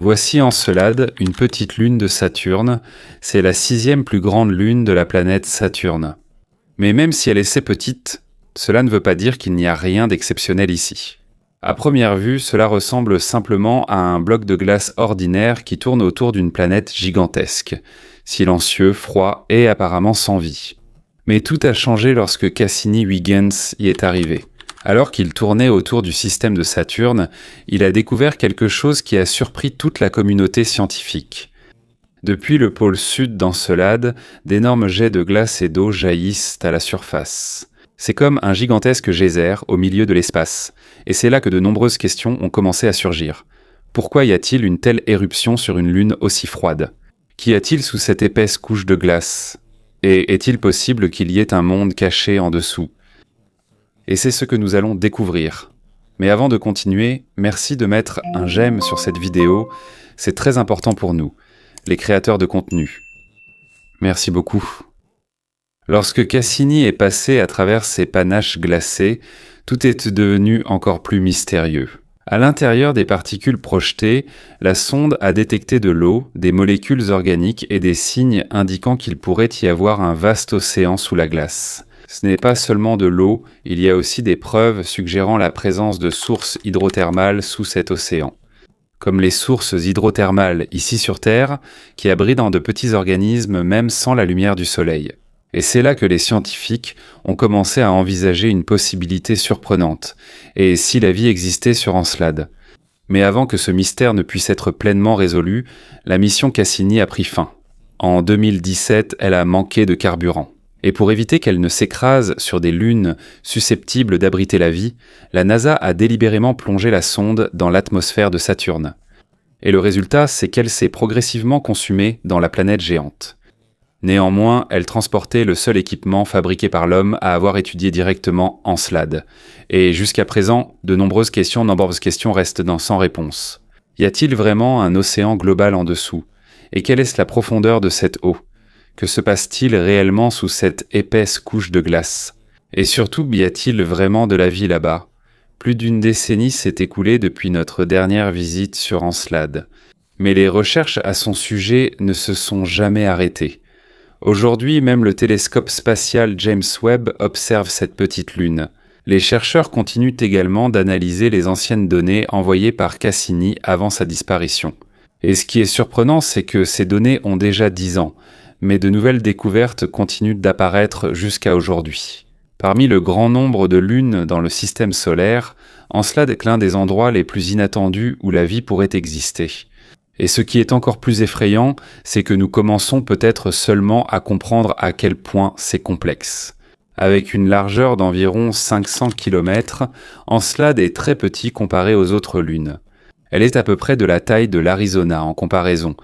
Voici Encelade, une petite lune de Saturne. C'est la 6e plus grande lune de la planète Saturne. Mais même si elle est assez petite, cela ne veut pas dire qu'il n'y a rien d'exceptionnel ici. À première vue, cela ressemble simplement à un bloc de glace ordinaire qui tourne autour d'une planète gigantesque, silencieux, froid et apparemment sans vie. Mais tout a changé lorsque Cassini-Huygens y est arrivé. Alors qu'il tournait autour du système de Saturne, il a découvert quelque chose qui a surpris toute la communauté scientifique. Depuis le pôle sud d'Encelade, d'énormes jets de glace et d'eau jaillissent à la surface. C'est comme un gigantesque geyser au milieu de l'espace, et c'est là que de nombreuses questions ont commencé à surgir. Pourquoi y a-t-il une telle éruption sur une lune aussi froide ? Qu'y a-t-il sous cette épaisse couche de glace ? Et est-il possible qu'il y ait un monde caché en dessous ? Et c'est ce que nous allons découvrir. Mais avant de continuer, merci de mettre un j'aime sur cette vidéo, c'est très important pour nous, les créateurs de contenu. Merci beaucoup. Lorsque Cassini est passé à travers ces panaches glacés, tout est devenu encore plus mystérieux. À l'intérieur des particules projetées, la sonde a détecté de l'eau, des molécules organiques et des signes indiquant qu'il pourrait y avoir un vaste océan sous la glace. Ce n'est pas seulement de l'eau, il y a aussi des preuves suggérant la présence de sources hydrothermales sous cet océan. Comme les sources hydrothermales ici sur Terre, qui abritent de petits organismes même sans la lumière du soleil. Et c'est là que les scientifiques ont commencé à envisager une possibilité surprenante, et si la vie existait sur Encelade. Mais avant que ce mystère ne puisse être pleinement résolu, la mission Cassini a pris fin. En 2017, elle a manqué de carburant. Et pour éviter qu'elle ne s'écrase sur des lunes susceptibles d'abriter la vie, la NASA a délibérément plongé la sonde dans l'atmosphère de Saturne. Et le résultat, c'est qu'elle s'est progressivement consumée dans la planète géante. Néanmoins, elle transportait le seul équipement fabriqué par l'homme à avoir étudié directement Encelade. Et jusqu'à présent, de nombreuses questions restent sans réponse. Y a-t-il vraiment un océan global en dessous ? Et quelle est la profondeur de cette eau ? Que se passe-t-il réellement sous cette épaisse couche de glace ? Et surtout, y a-t-il vraiment de la vie là-bas ? Plus d'une décennie s'est écoulée depuis notre dernière visite sur Encelade. Mais les recherches à son sujet ne se sont jamais arrêtées. Aujourd'hui, même le télescope spatial James Webb observe cette petite lune. Les chercheurs continuent également d'analyser les anciennes données envoyées par Cassini avant sa disparition. Et ce qui est surprenant, c'est que ces données ont déjà 10 ans, mais de nouvelles découvertes continuent d'apparaître jusqu'à aujourd'hui. Parmi le grand nombre de lunes dans le système solaire, Encelade est l'un des endroits les plus inattendus où la vie pourrait exister. Et ce qui est encore plus effrayant, c'est que nous commençons peut-être seulement à comprendre à quel point c'est complexe. Avec une largeur d'environ 500 km, Encelade est très petit comparé aux autres lunes. Elle est à peu près de la taille de l'Arizona en comparaison.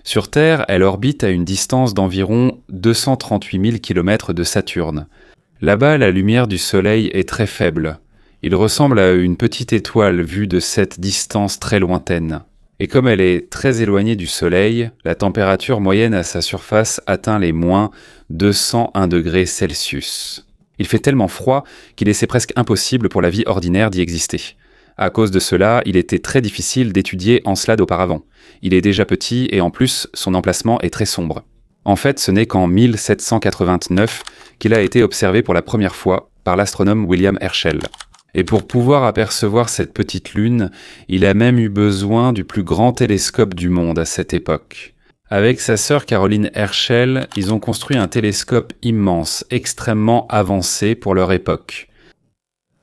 Sur Terre, elle orbite à une distance d'environ 238 000 km de Saturne. Là-bas, la lumière du Soleil est très faible. Il ressemble à une petite étoile vue de cette distance très lointaine. Et comme elle est très éloignée du Soleil, la température moyenne à sa surface atteint les moins 201 degrés Celsius. Il fait tellement froid qu'il est presque impossible pour la vie ordinaire d'y exister. À cause de cela, il était très difficile d'étudier Encelade auparavant. Il est déjà petit et en plus, son emplacement est très sombre. En fait, ce n'est qu'en 1789 qu'il a été observé pour la première fois par l'astronome William Herschel. Et pour pouvoir apercevoir cette petite lune, il a même eu besoin du plus grand télescope du monde à cette époque. Avec sa sœur Caroline Herschel, ils ont construit un télescope immense, extrêmement avancé pour leur époque.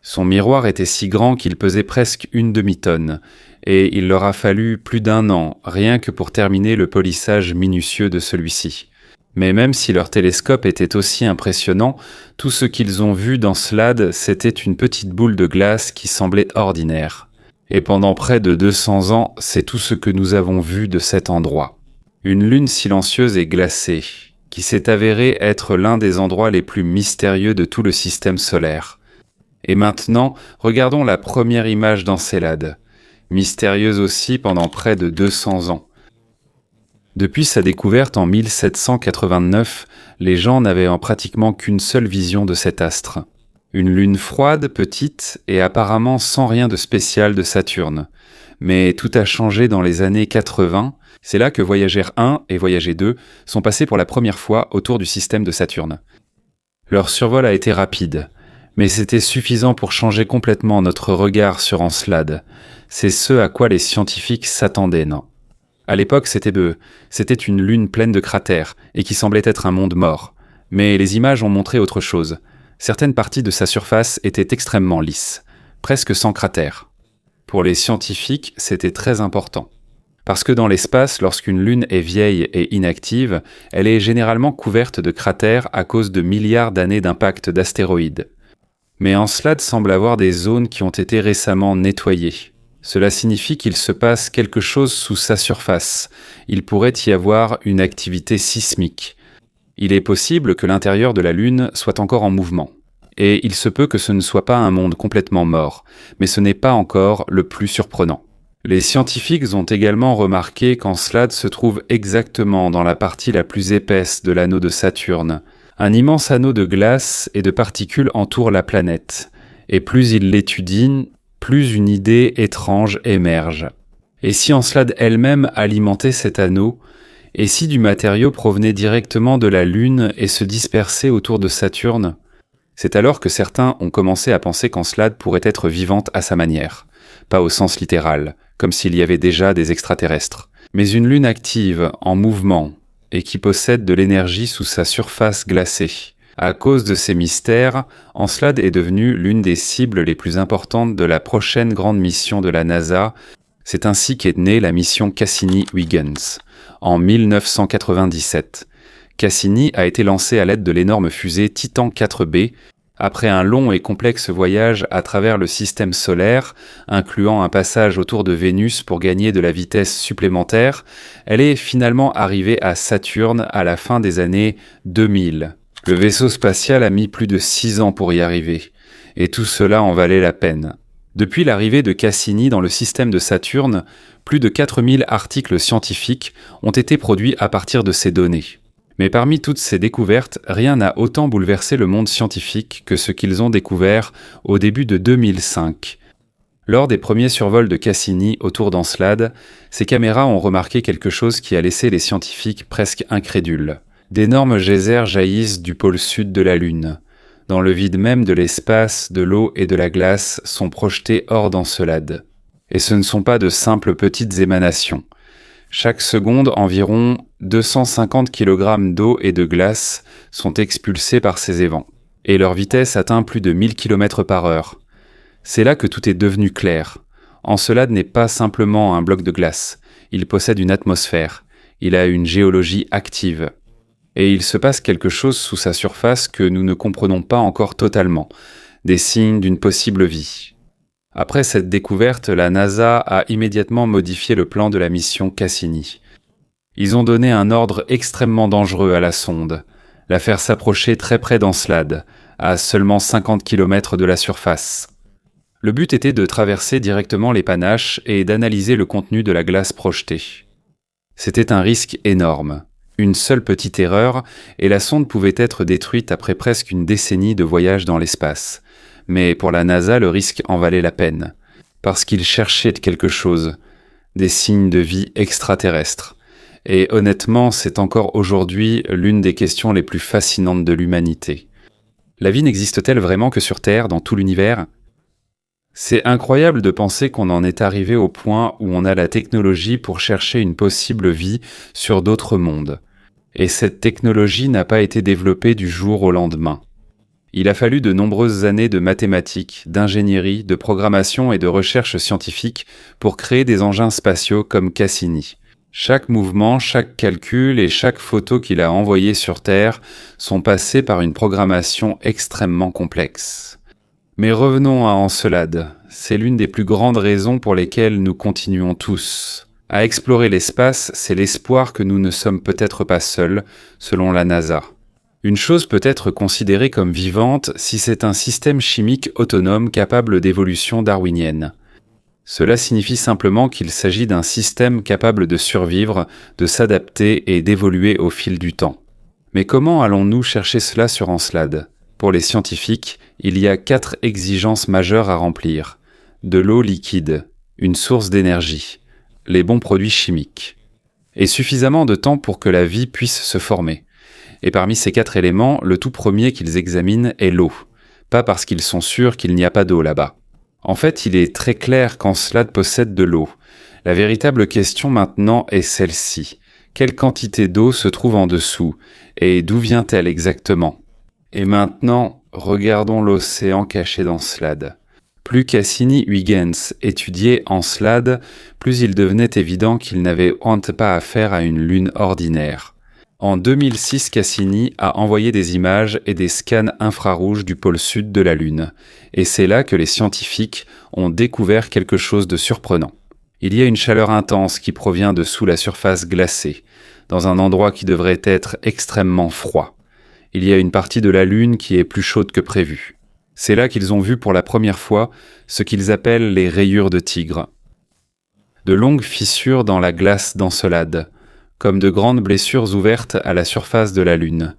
Son miroir était si grand qu'il pesait presque une demi-tonne, et il leur a fallu plus d'1 an, rien que pour terminer le polissage minutieux de celui-ci. Mais même si leur télescope était aussi impressionnant, tout ce qu'ils ont vu d'Encelade, c'était une petite boule de glace qui semblait ordinaire. Et pendant près de 200 ans, c'est tout ce que nous avons vu de cet endroit. Une lune silencieuse et glacée, qui s'est avérée être l'un des endroits les plus mystérieux de tout le système solaire. Et maintenant, regardons la première image d'Encelade, mystérieuse aussi pendant près de 200 ans. Depuis sa découverte en 1789, les gens n'avaient pratiquement qu'une seule vision de cet astre. Une lune froide, petite et apparemment sans rien de spécial de Saturne. Mais tout a changé dans les années 80. C'est là que Voyager 1 et Voyager 2 sont passés pour la première fois autour du système de Saturne. Leur survol a été rapide, mais c'était suffisant pour changer complètement notre regard sur Encelade. C'est ce à quoi les scientifiques s'attendaient, non? À l'époque, c'était une lune pleine de cratères et qui semblait être un monde mort. Mais les images ont montré autre chose. Certaines parties de sa surface étaient extrêmement lisses, presque sans cratères. Pour les scientifiques, c'était très important. Parce que dans l'espace, lorsqu'une lune est vieille et inactive, elle est généralement couverte de cratères à cause de milliards d'années d'impact d'astéroïdes. Mais Encelade semble avoir des zones qui ont été récemment nettoyées. Cela signifie qu'il se passe quelque chose sous sa surface. Il pourrait y avoir une activité sismique. Il est possible que l'intérieur de la Lune soit encore en mouvement. Et il se peut que ce ne soit pas un monde complètement mort, mais ce n'est pas encore le plus surprenant. Les scientifiques ont également remarqué qu'Encelade se trouve exactement dans la partie la plus épaisse de l'anneau de Saturne. Un immense anneau de glace et de particules entoure la planète. Et plus ils l'étudient, plus une idée étrange émerge. Et si Encelade elle-même alimentait cet anneau, et si du matériau provenait directement de la Lune et se dispersait autour de Saturne? C'est alors que certains ont commencé à penser qu'Encelade pourrait être vivante à sa manière, pas au sens littéral, comme s'il y avait déjà des extraterrestres, mais une Lune active, en mouvement, et qui possède de l'énergie sous sa surface glacée. À cause de ces mystères, Encelade est devenue l'une des cibles les plus importantes de la prochaine grande mission de la NASA. C'est ainsi qu'est née la mission Cassini-Huygens, en 1997. Cassini a été lancée à l'aide de l'énorme fusée Titan 4B, après un long et complexe voyage à travers le système solaire, incluant un passage autour de Vénus pour gagner de la vitesse supplémentaire. Elle est finalement arrivée à Saturne à la fin des années 2000. Le vaisseau spatial a mis plus de 6 ans pour y arriver, et tout cela en valait la peine. Depuis l'arrivée de Cassini dans le système de Saturne, plus de 4000 articles scientifiques ont été produits à partir de ces données. Mais parmi toutes ces découvertes, rien n'a autant bouleversé le monde scientifique que ce qu'ils ont découvert au début de 2005. Lors des premiers survols de Cassini autour d'Encelade, ces caméras ont remarqué quelque chose qui a laissé les scientifiques presque incrédules. D'énormes geysers jaillissent du pôle sud de la Lune. Dans le vide même de l'espace, de l'eau et de la glace sont projetés hors d'Encelade. Et ce ne sont pas de simples petites émanations. Chaque seconde, environ 250 kg d'eau et de glace sont expulsés par ces évents. Et leur vitesse atteint plus de 1000 km par heure. C'est là que tout est devenu clair. Encelade n'est pas simplement un bloc de glace. Il possède une atmosphère. Il a une géologie active. Et il se passe quelque chose sous sa surface que nous ne comprenons pas encore totalement. Des signes d'une possible vie. Après cette découverte, la NASA a immédiatement modifié le plan de la mission Cassini. Ils ont donné un ordre extrêmement dangereux à la sonde, la faire s'approcher très près d'Encelade, à seulement 50 km de la surface. Le but était de traverser directement les panaches et d'analyser le contenu de la glace projetée. C'était un risque énorme. Une seule petite erreur, et la sonde pouvait être détruite après presque une décennie de voyage dans l'espace. Mais pour la NASA, le risque en valait la peine, parce qu'ils cherchaient quelque chose, des signes de vie extraterrestre. Et honnêtement, c'est encore aujourd'hui l'une des questions les plus fascinantes de l'humanité. La vie n'existe-t-elle vraiment que sur Terre, dans tout l'univers? C'est incroyable de penser qu'on en est arrivé au point où on a la technologie pour chercher une possible vie sur d'autres mondes. Et cette technologie n'a pas été développée du jour au lendemain. Il a fallu de nombreuses années de mathématiques, d'ingénierie, de programmation et de recherche scientifique pour créer des engins spatiaux comme Cassini. Chaque mouvement, chaque calcul et chaque photo qu'il a envoyée sur Terre sont passés par une programmation extrêmement complexe. Mais revenons à Encelade. C'est l'une des plus grandes raisons pour lesquelles nous continuons tous. À explorer l'espace, c'est l'espoir que nous ne sommes peut-être pas seuls, selon la NASA. Une chose peut être considérée comme vivante si c'est un système chimique autonome capable d'évolution darwinienne. Cela signifie simplement qu'il s'agit d'un système capable de survivre, de s'adapter et d'évoluer au fil du temps. Mais comment allons-nous chercher cela sur Encelade? Pour les scientifiques, il y a 4 exigences majeures à remplir. De l'eau liquide. une source d'énergie, les bons produits chimiques, et suffisamment de temps pour que la vie puisse se former. Et parmi ces 4 éléments, le tout premier qu'ils examinent est l'eau, pas parce qu'ils sont sûrs qu'il n'y a pas d'eau là-bas. En fait, il est très clair qu'Encelade possède de l'eau. La véritable question maintenant est celle-ci. Quelle quantité d'eau se trouve en dessous, et d'où vient-elle exactement? Et maintenant, regardons l'océan caché d'Encelade. Plus Cassini-Huygens étudiait Encelade, plus il devenait évident qu'il n'avait pas affaire à une lune ordinaire. En 2006, Cassini a envoyé des images et des scans infrarouges du pôle sud de la Lune, et c'est là que les scientifiques ont découvert quelque chose de surprenant. Il y a une chaleur intense qui provient de sous la surface glacée, dans un endroit qui devrait être extrêmement froid. Il y a une partie de la Lune qui est plus chaude que prévu. C'est là qu'ils ont vu pour la première fois ce qu'ils appellent les rayures de tigre. De longues fissures dans la glace d'Encelade, comme de grandes blessures ouvertes à la surface de la Lune.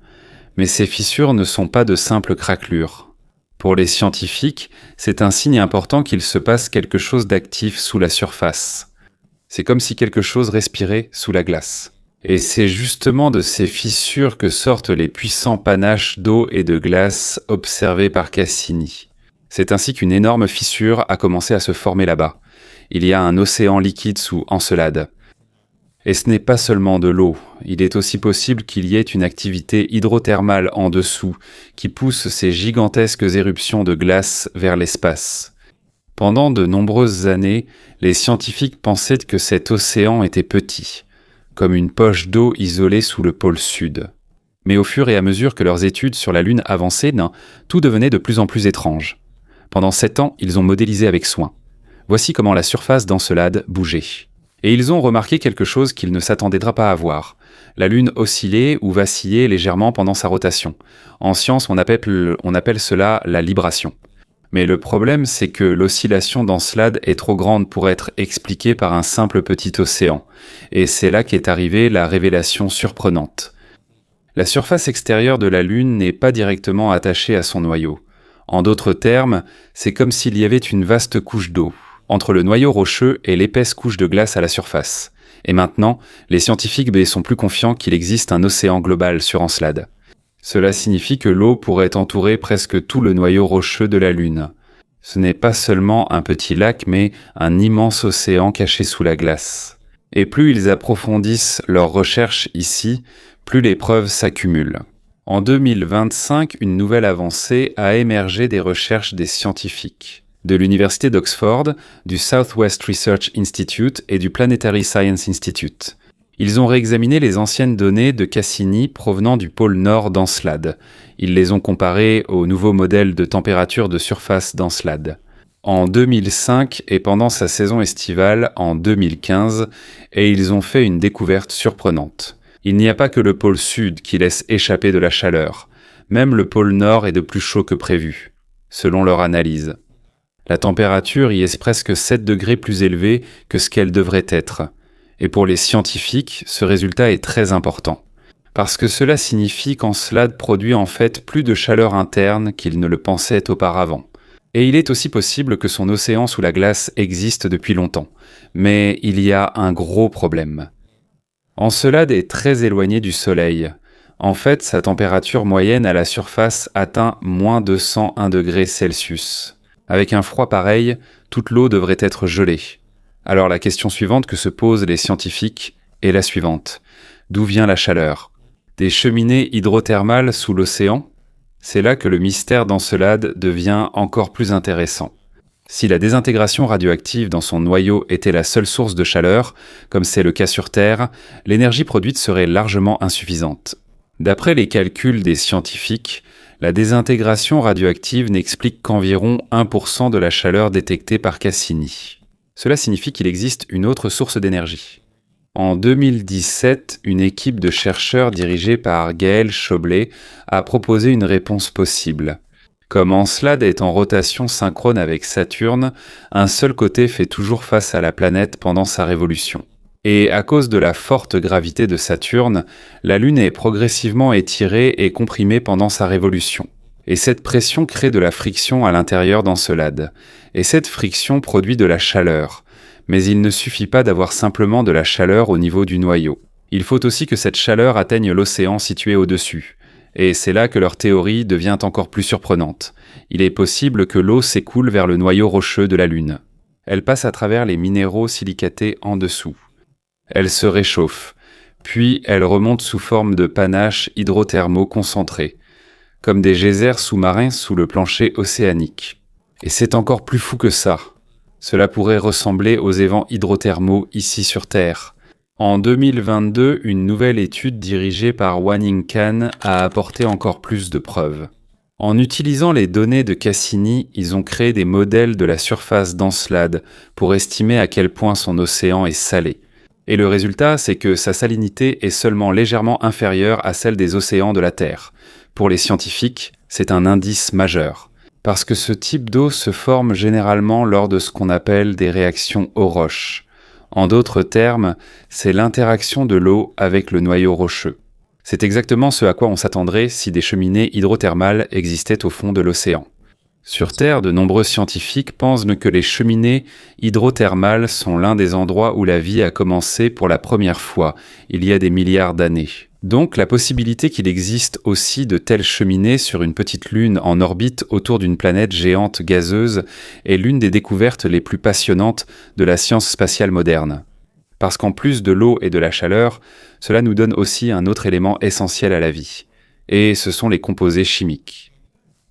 Mais ces fissures ne sont pas de simples craquelures. Pour les scientifiques, c'est un signe important qu'il se passe quelque chose d'actif sous la surface. C'est comme si quelque chose respirait sous la glace. Et c'est justement de ces fissures que sortent les puissants panaches d'eau et de glace observés par Cassini. C'est ainsi qu'une énorme fissure a commencé à se former là-bas. Il y a un océan liquide sous Encelade. Et ce n'est pas seulement de l'eau, il est aussi possible qu'il y ait une activité hydrothermale en dessous qui pousse ces gigantesques éruptions de glace vers l'espace. Pendant de nombreuses années, les scientifiques pensaient que cet océan était petit, comme une poche d'eau isolée sous le pôle sud. Mais au fur et à mesure que leurs études sur la Lune avançaient, tout devenait de plus en plus étrange. Pendant 7 ans, ils ont modélisé avec soin. Voici comment la surface d'Encelade bougeait. Et ils ont remarqué quelque chose qu'ils ne s'attendaient pas à voir. La Lune oscillait ou vacillait légèrement pendant sa rotation. En science, on appelle cela la libration. Mais le problème, c'est que l'oscillation d'Encelade est trop grande pour être expliquée par un simple petit océan. Et c'est là qu'est arrivée la révélation surprenante. La surface extérieure de la Lune n'est pas directement attachée à son noyau. En d'autres termes, c'est comme s'il y avait une vaste couche d'eau entre le noyau rocheux et l'épaisse couche de glace à la surface. Et maintenant, les scientifiques sont plus confiants qu'il existe un océan global sur Encelade. Cela signifie que l'eau pourrait entourer presque tout le noyau rocheux de la Lune. Ce n'est pas seulement un petit lac, mais un immense océan caché sous la glace. Et plus ils approfondissent leurs recherches ici, plus les preuves s'accumulent. En 2025, une nouvelle avancée a émergé des recherches des scientifiques de l'Université d'Oxford, du Southwest Research Institute et du Planetary Science Institute. Ils ont réexaminé les anciennes données de Cassini provenant du pôle nord d'Encelade. Ils les ont comparées au nouveau modèle de température de surface d'Encelade. En 2005 et pendant sa saison estivale en 2015, et ils ont fait une découverte surprenante. Il n'y a pas que le pôle sud qui laisse échapper de la chaleur. Même le pôle nord est de plus chaud que prévu, selon leur analyse. La température y est presque 7 degrés plus élevée que ce qu'elle devrait être. Et pour les scientifiques, ce résultat est très important. Parce que cela signifie qu'Encelade produit en fait plus de chaleur interne qu'il ne le pensait auparavant. Et il est aussi possible que son océan sous la glace existe depuis longtemps. Mais il y a un gros problème. Encelade est très éloigné du Soleil. En fait, sa température moyenne à la surface atteint moins 201 degrés Celsius. Avec un froid pareil, toute l'eau devrait être gelée. Alors la question suivante que se posent les scientifiques est la suivante. D'où vient la chaleur? Des cheminées hydrothermales sous l'océan? C'est là que le mystère d'Encelade devient encore plus intéressant. Si la désintégration radioactive dans son noyau était la seule source de chaleur, comme c'est le cas sur Terre, l'énergie produite serait largement insuffisante. D'après les calculs des scientifiques, la désintégration radioactive n'explique qu'environ 1% de la chaleur détectée par Cassini. Cela signifie qu'il existe une autre source d'énergie. En 2017, une équipe de chercheurs dirigée par Gaël Choblet a proposé une réponse possible. Comme Encelade est en rotation synchrone avec Saturne, un seul côté fait toujours face à la planète pendant sa révolution. Et à cause de la forte gravité de Saturne, la Lune est progressivement étirée et comprimée pendant sa révolution. Et cette pression crée de la friction à l'intérieur d'Encelade. Et cette friction produit de la chaleur. Mais il ne suffit pas d'avoir simplement de la chaleur au niveau du noyau. Il faut aussi que cette chaleur atteigne l'océan situé au-dessus. Et c'est là que leur théorie devient encore plus surprenante. Il est possible que l'eau s'écoule vers le noyau rocheux de la Lune. Elle passe à travers les minéraux silicatés en dessous. Elle se réchauffe, puis elle remonte sous forme de panaches hydrothermaux concentrés, comme des geysers sous-marins sous le plancher océanique. Et c'est encore plus fou que ça. Cela pourrait ressembler aux évents hydrothermaux ici sur Terre. En 2022, une nouvelle étude dirigée par Wan-Ying Can a apporté encore plus de preuves. En utilisant les données de Cassini, ils ont créé des modèles de la surface d'Encelade pour estimer à quel point son océan est salé. Et le résultat, c'est que sa salinité est seulement légèrement inférieure à celle des océans de la Terre. Pour les scientifiques, c'est un indice majeur. Parce que ce type d'eau se forme généralement lors de ce qu'on appelle des réactions aux roches. En d'autres termes, c'est l'interaction de l'eau avec le noyau rocheux. C'est exactement ce à quoi on s'attendrait si des cheminées hydrothermales existaient au fond de l'océan. Sur Terre, de nombreux scientifiques pensent que les cheminées hydrothermales sont l'un des endroits où la vie a commencé pour la première fois, il y a des milliards d'années. Donc la possibilité qu'il existe aussi de telles cheminées sur une petite lune en orbite autour d'une planète géante gazeuse est l'une des découvertes les plus passionnantes de la science spatiale moderne. Parce qu'en plus de l'eau et de la chaleur, cela nous donne aussi un autre élément essentiel à la vie, et ce sont les composés chimiques.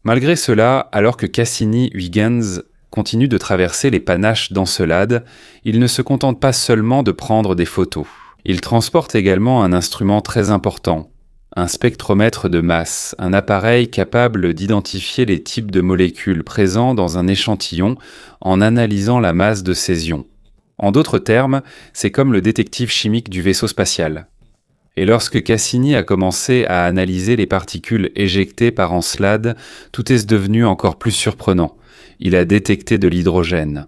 Malgré cela, alors que Cassini-Huygens continue de traverser les panaches d'Encelade, il ne se contente pas seulement de prendre des photos. Il transporte également un instrument très important, un spectromètre de masse, un appareil capable d'identifier les types de molécules présents dans un échantillon en analysant la masse de ces ions. En d'autres termes, c'est comme le détective chimique du vaisseau spatial. Et lorsque Cassini a commencé à analyser les particules éjectées par Encelade, tout est devenu encore plus surprenant. Il a détecté de l'hydrogène.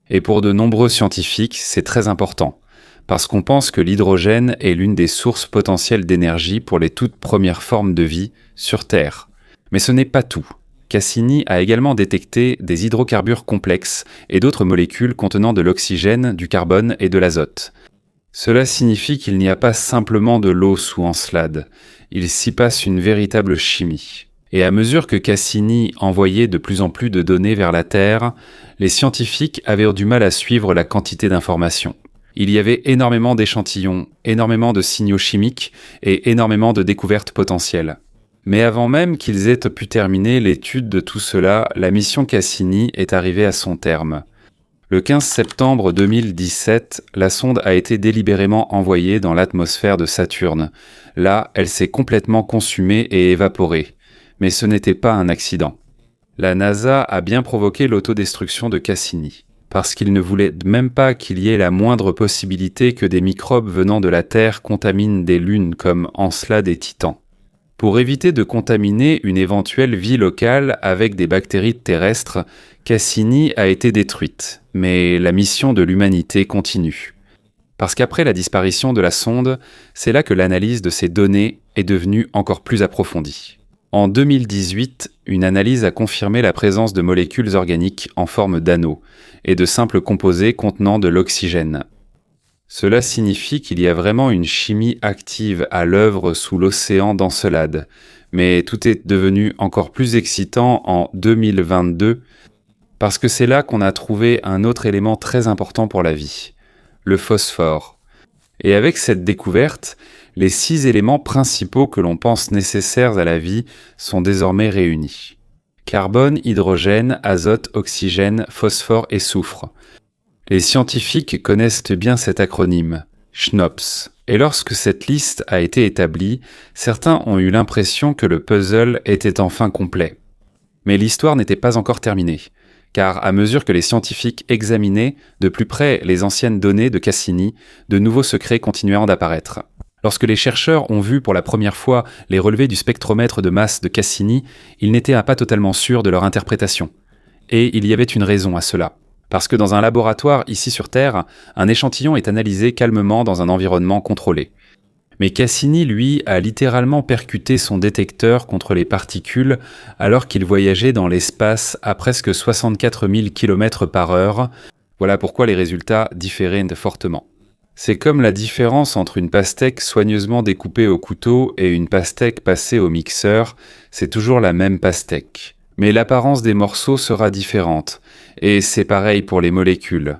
Et pour de nombreux scientifiques, c'est très important, parce qu'on pense que l'hydrogène est l'une des sources potentielles d'énergie pour les toutes premières formes de vie sur Terre. Mais ce n'est pas tout. Cassini a également détecté des hydrocarbures complexes et d'autres molécules contenant de l'oxygène, du carbone et de l'azote. Cela signifie qu'il n'y a pas simplement de l'eau sous Encelade, il s'y passe une véritable chimie. Et à mesure que Cassini envoyait de plus en plus de données vers la Terre, les scientifiques avaient du mal à suivre la quantité d'informations. Il y avait énormément d'échantillons, énormément de signaux chimiques et énormément de découvertes potentielles. Mais avant même qu'ils aient pu terminer l'étude de tout cela, la mission Cassini est arrivée à son terme. Le 15 septembre 2017, la sonde a été délibérément envoyée dans l'atmosphère de Saturne. Là, elle s'est complètement consumée et évaporée. Mais ce n'était pas un accident. La NASA a bien provoqué l'autodestruction de Cassini, parce qu'il ne voulait même pas qu'il y ait la moindre possibilité que des microbes venant de la Terre contaminent des lunes comme Encelade et Titan. Pour éviter de contaminer une éventuelle vie locale avec des bactéries terrestres, Cassini a été détruite, mais la mission de l'humanité continue. Parce qu'après la disparition de la sonde, c'est là que l'analyse de ces données est devenue encore plus approfondie. En 2018, une analyse a confirmé la présence de molécules organiques en forme d'anneaux et de simples composés contenant de l'oxygène. Cela signifie qu'il y a vraiment une chimie active à l'œuvre sous l'océan d'Encelade, mais tout est devenu encore plus excitant en 2022 parce que c'est là qu'on a trouvé un autre élément très important pour la vie, le phosphore. Et avec cette découverte, les 6 éléments principaux que l'on pense nécessaires à la vie sont désormais réunis. Carbone, hydrogène, azote, oxygène, phosphore et soufre. Les scientifiques connaissent bien cet acronyme, SHNOPS. Et lorsque cette liste a été établie, certains ont eu l'impression que le puzzle était enfin complet. Mais l'histoire n'était pas encore terminée, car à mesure que les scientifiques examinaient de plus près les anciennes données de Cassini, de nouveaux secrets continuèrent d'apparaître. Lorsque les chercheurs ont vu pour la première fois les relevés du spectromètre de masse de Cassini, ils n'étaient pas totalement sûrs de leur interprétation. Et il y avait une raison à cela. Parce que dans un laboratoire ici sur Terre, un échantillon est analysé calmement dans un environnement contrôlé. Mais Cassini, lui, a littéralement percuté son détecteur contre les particules alors qu'il voyageait dans l'espace à presque 64 000 km/h, Voilà pourquoi les résultats différaient fortement. C'est comme la différence entre une pastèque soigneusement découpée au couteau et une pastèque passée au mixeur, c'est toujours la même pastèque. Mais l'apparence des morceaux sera différente, et c'est pareil pour les molécules.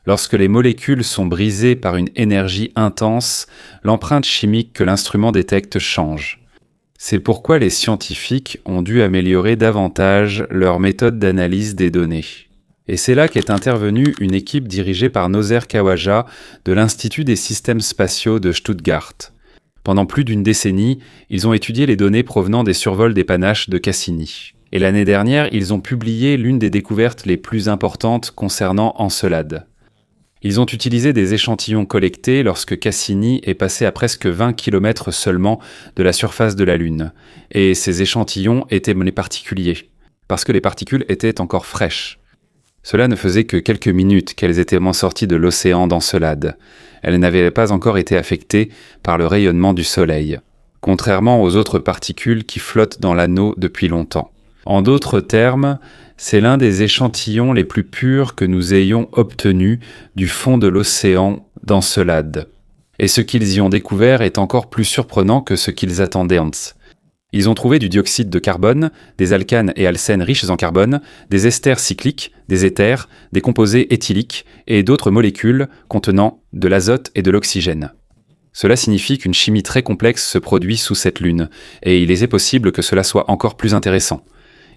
Lorsque les molécules sont brisées par une énergie intense, l'empreinte chimique que l'instrument détecte change. C'est pourquoi les scientifiques ont dû améliorer davantage leur méthode d'analyse des données. Et c'est là qu'est intervenue une équipe dirigée par Nozer Khawaja de l'Institut des systèmes spatiaux de Stuttgart. Pendant plus d'une décennie, ils ont étudié les données provenant des survols des Panaches de Cassini. Et l'année dernière, ils ont publié l'une des découvertes les plus importantes concernant Encelade. Ils ont utilisé des échantillons collectés lorsque Cassini est passé à presque 20 km seulement de la surface de la Lune. Et ces échantillons étaient les particuliers, parce que les particules étaient encore fraîches. Cela ne faisait que quelques minutes qu'elles étaient sorties de l'océan d'Encelade. Elles n'avaient pas encore été affectées par le rayonnement du Soleil, contrairement aux autres particules qui flottent dans l'anneau depuis longtemps. En d'autres termes, c'est l'un des échantillons les plus purs que nous ayons obtenus du fond de l'océan d'Encelade. Et ce qu'ils y ont découvert est encore plus surprenant que ce qu'ils attendaient. Ils ont trouvé du dioxyde de carbone, des alcanes et alcènes riches en carbone, des esters cycliques, des éthers, des composés éthyliques et d'autres molécules contenant de l'azote et de l'oxygène. Cela signifie qu'une chimie très complexe se produit sous cette lune, et il est possible que cela soit encore plus intéressant.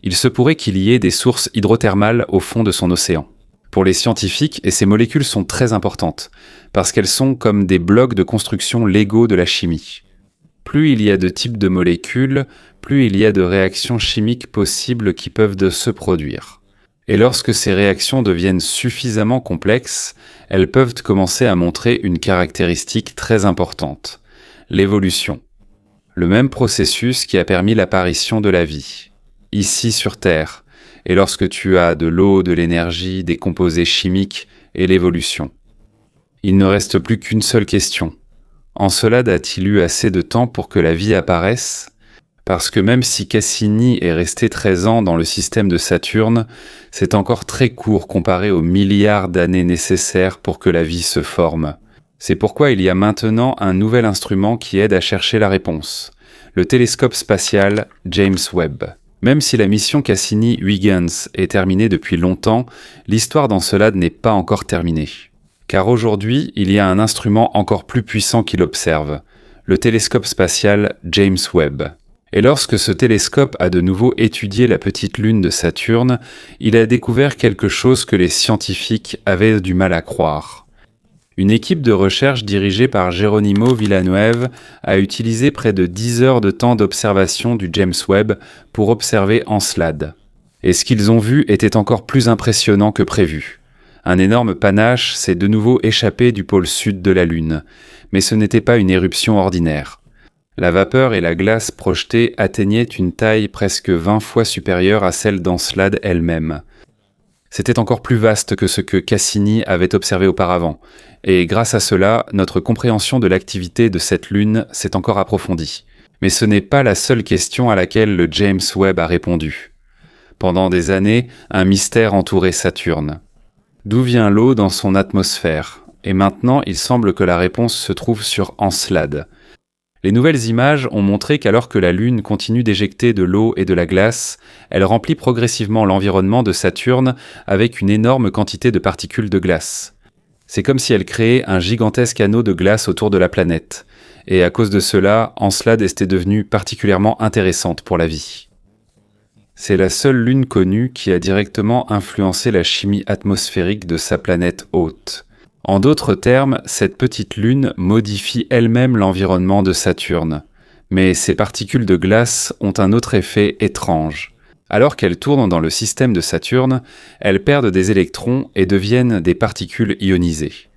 Il se pourrait qu'il y ait des sources hydrothermales au fond de son océan. Pour les scientifiques, et ces molécules sont très importantes, parce qu'elles sont comme des blocs de construction légaux de la chimie. Plus il y a de types de molécules, plus il y a de réactions chimiques possibles qui peuvent se produire. Et lorsque ces réactions deviennent suffisamment complexes, elles peuvent commencer à montrer une caractéristique très importante, l'évolution. Le même processus qui a permis l'apparition de la vie, ici sur Terre, et lorsque tu as de l'eau, de l'énergie, des composés chimiques et l'évolution. Il ne reste plus qu'une seule question. Encelade a-t-il eu assez de temps pour que la vie apparaisse ? Parce que même si Cassini est resté 13 ans dans le système de Saturne, c'est encore très court comparé aux milliards d'années nécessaires pour que la vie se forme. C'est pourquoi il y a maintenant un nouvel instrument qui aide à chercher la réponse, le télescope spatial James Webb. Même si la mission Cassini-Huygens est terminée depuis longtemps, l'histoire d'Encelade n'est pas encore terminée. Car aujourd'hui, il y a un instrument encore plus puissant qui l'observe, le télescope spatial James Webb. Et lorsque ce télescope a de nouveau étudié la petite lune de Saturne, il a découvert quelque chose que les scientifiques avaient du mal à croire. Une équipe de recherche dirigée par Geronimo Villanueva a utilisé près de 10 heures de temps d'observation du James Webb pour observer Encelade. Et ce qu'ils ont vu était encore plus impressionnant que prévu. Un énorme panache s'est de nouveau échappé du pôle sud de la Lune, mais ce n'était pas une éruption ordinaire. La vapeur et la glace projetées atteignaient une taille presque 20 fois supérieure à celle d'Encelade elle-même. C'était encore plus vaste que ce que Cassini avait observé auparavant, et grâce à cela, notre compréhension de l'activité de cette lune s'est encore approfondie. Mais ce n'est pas la seule question à laquelle le James Webb a répondu. Pendant des années, un mystère entourait Saturne. D'où vient l'eau dans son atmosphère ? Et maintenant, il semble que la réponse se trouve sur Encelade. Les nouvelles images ont montré qu'alors que la Lune continue d'éjecter de l'eau et de la glace, elle remplit progressivement l'environnement de Saturne avec une énorme quantité de particules de glace. C'est comme si elle créait un gigantesque anneau de glace autour de la planète. Et à cause de cela, Encelade était devenue particulièrement intéressante pour la vie. C'est la seule lune connue qui a directement influencé la chimie atmosphérique de sa planète hôte. En d'autres termes, cette petite lune modifie elle-même l'environnement de Saturne. Mais ces particules de glace ont un autre effet étrange. Alors qu'elles tournent dans le système de Saturne, elles perdent des électrons et deviennent des particules ionisées.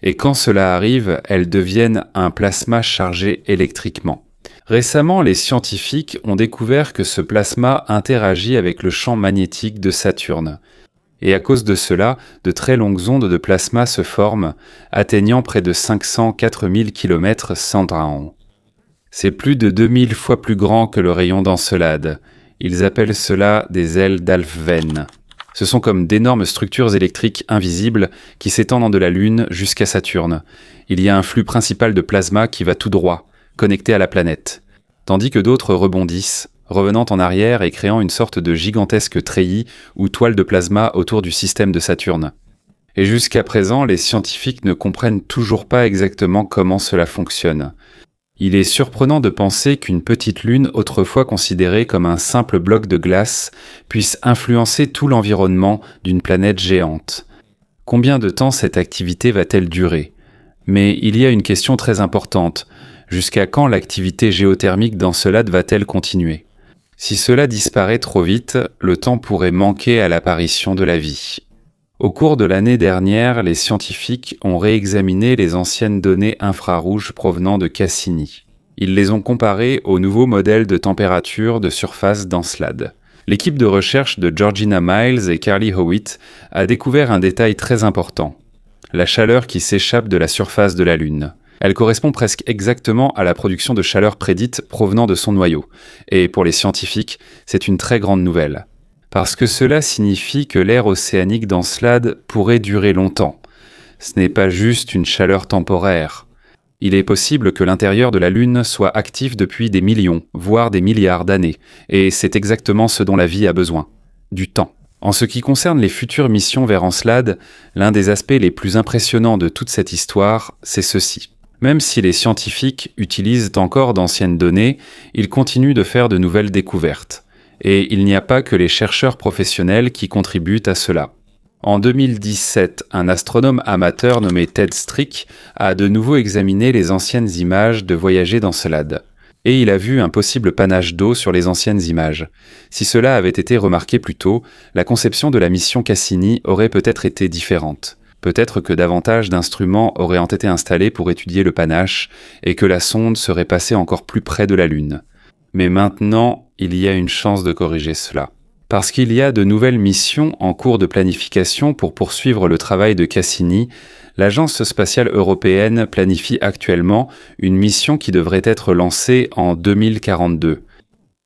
Et quand cela arrive, elles deviennent un plasma chargé électriquement. Récemment, les scientifiques ont découvert que ce plasma interagit avec le champ magnétique de Saturne. Et à cause de cela, de très longues ondes de plasma se forment, atteignant près de 504 000 km/s. C'est plus de 2000 fois plus grand que le rayon d'Encelade. Ils appellent cela des ailes d'Alfvén. Ce sont comme d'énormes structures électriques invisibles qui s'étendent de la Lune jusqu'à Saturne. Il y a un flux principal de plasma qui va tout droit, connecté à la planète, tandis que d'autres rebondissent, revenant en arrière et créant une sorte de gigantesque treillis ou toile de plasma autour du système de Saturne. Et jusqu'à présent, les scientifiques ne comprennent toujours pas exactement comment cela fonctionne. Il est surprenant de penser qu'une petite lune autrefois considérée comme un simple bloc de glace puisse influencer tout l'environnement d'une planète géante. Combien de temps cette activité va-t-elle durer ? Mais il y a une question très importante. Jusqu'à quand l'activité géothermique d'Encelade va-t-elle continuer ? Si cela disparaît trop vite, le temps pourrait manquer à l'apparition de la vie. Au cours de l'année dernière, les scientifiques ont réexaminé les anciennes données infrarouges provenant de Cassini. Ils les ont comparées au nouveau modèle de température de surface d'Encelade. L'équipe de recherche de Georgina Miles et Carly Howitt a découvert un détail très important. La chaleur qui s'échappe de la surface de la Lune. Elle correspond presque exactement à la production de chaleur prédite provenant de son noyau. Et pour les scientifiques, c'est une très grande nouvelle. Parce que cela signifie que l'air océanique d'Encelade pourrait durer longtemps. Ce n'est pas juste une chaleur temporaire. Il est possible que l'intérieur de la Lune soit actif depuis des millions, voire des milliards d'années, et c'est exactement ce dont la vie a besoin. Du temps. En ce qui concerne les futures missions vers Encelade, l'un des aspects les plus impressionnants de toute cette histoire, c'est ceci. Même si les scientifiques utilisent encore d'anciennes données, ils continuent de faire de nouvelles découvertes. Et il n'y a pas que les chercheurs professionnels qui contribuent à cela. En 2017, un astronome amateur nommé Ted Strick a de nouveau examiné les anciennes images de voyager d'Encelade. Et il a vu un possible panache d'eau sur les anciennes images. Si cela avait été remarqué plus tôt, la conception de la mission Cassini aurait peut-être été différente. Peut-être que davantage d'instruments auraient été installés pour étudier le panache et que la sonde serait passée encore plus près de la Lune. Mais maintenant, il y a une chance de corriger cela. Parce qu'il y a de nouvelles missions en cours de planification pour poursuivre le travail de Cassini, l'Agence spatiale européenne planifie actuellement une mission qui devrait être lancée en 2042.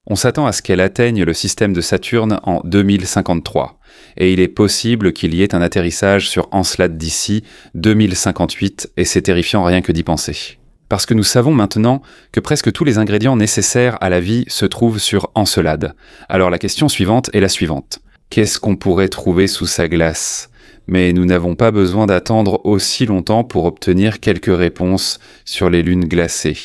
On s'attend à ce qu'elle atteigne le système de Saturne en 2053, et il est possible qu'il y ait un atterrissage sur Encelade d'ici 2058, et c'est terrifiant rien que d'y penser. Parce que nous savons maintenant que presque tous les ingrédients nécessaires à la vie se trouvent sur Encelade. Alors la question suivante est la suivante. Qu'est-ce qu'on pourrait trouver sous sa glace ? Mais nous n'avons pas besoin d'attendre aussi longtemps pour obtenir quelques réponses sur les lunes glacées.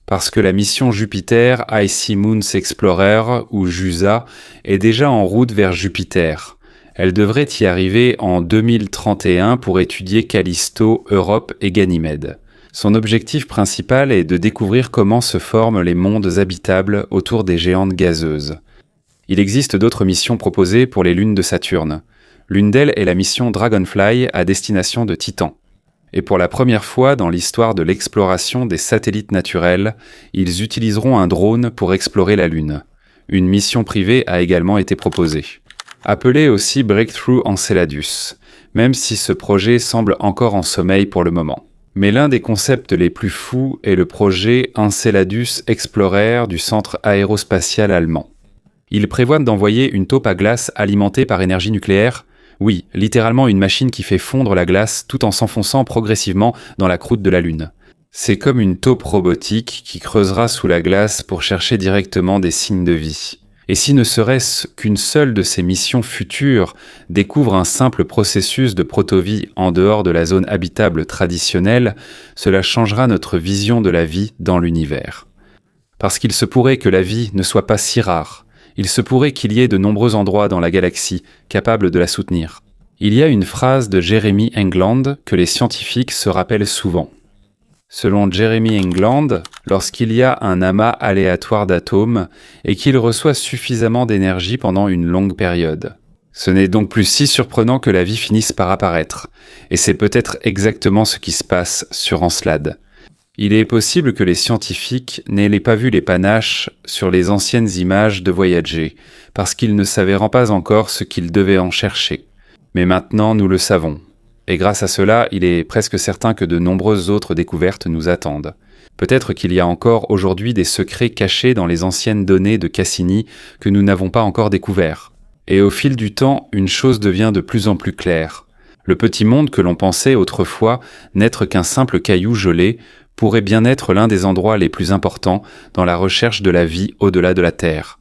Parce que la mission Jupiter Icy Moons Explorer, ou JUSA, est déjà en route vers Jupiter. Elle devrait y arriver en 2031 pour étudier Callisto, Europe et Ganymède. Son objectif principal est de découvrir comment se forment les mondes habitables autour des géantes gazeuses. Il existe d'autres missions proposées pour les lunes de Saturne. L'une d'elles est la mission Dragonfly à destination de Titan. Et pour la première fois dans l'histoire de l'exploration des satellites naturels, ils utiliseront un drone pour explorer la Lune. Une mission privée a également été proposée. Appelée aussi Breakthrough Enceladus, même si ce projet semble encore en sommeil pour le moment. Mais l'un des concepts les plus fous est le projet Enceladus Explorer du centre aérospatial allemand. Il prévoit d'envoyer une taupe à glace alimentée par énergie nucléaire. Oui, littéralement une machine qui fait fondre la glace tout en s'enfonçant progressivement dans la croûte de la Lune. C'est comme une taupe robotique qui creusera sous la glace pour chercher directement des signes de vie. Et si ne serait-ce qu'une seule de ces missions futures découvre un simple processus de protovie en dehors de la zone habitable traditionnelle, cela changera notre vision de la vie dans l'univers. Parce qu'il se pourrait que la vie ne soit pas si rare. Il se pourrait qu'il y ait de nombreux endroits dans la galaxie capables de la soutenir. Il y a une phrase de Jeremy England que les scientifiques se rappellent souvent. Selon Jeremy England, lorsqu'il y a un amas aléatoire d'atomes et qu'il reçoit suffisamment d'énergie pendant une longue période. Ce n'est donc plus si surprenant que la vie finisse par apparaître, et c'est peut-être exactement ce qui se passe sur Encelade. Il est possible que les scientifiques n'aient pas vu les panaches sur les anciennes images de Voyager, parce qu'ils ne s'avérant pas encore ce qu'ils devaient en chercher. Mais maintenant, nous le savons. Et grâce à cela, il est presque certain que de nombreuses autres découvertes nous attendent. Peut-être qu'il y a encore aujourd'hui des secrets cachés dans les anciennes données de Cassini que nous n'avons pas encore découverts. Et au fil du temps, une chose devient de plus en plus claire. Le petit monde que l'on pensait autrefois n'être qu'un simple caillou gelé pourrait bien être l'un des endroits les plus importants dans la recherche de la vie au-delà de la Terre.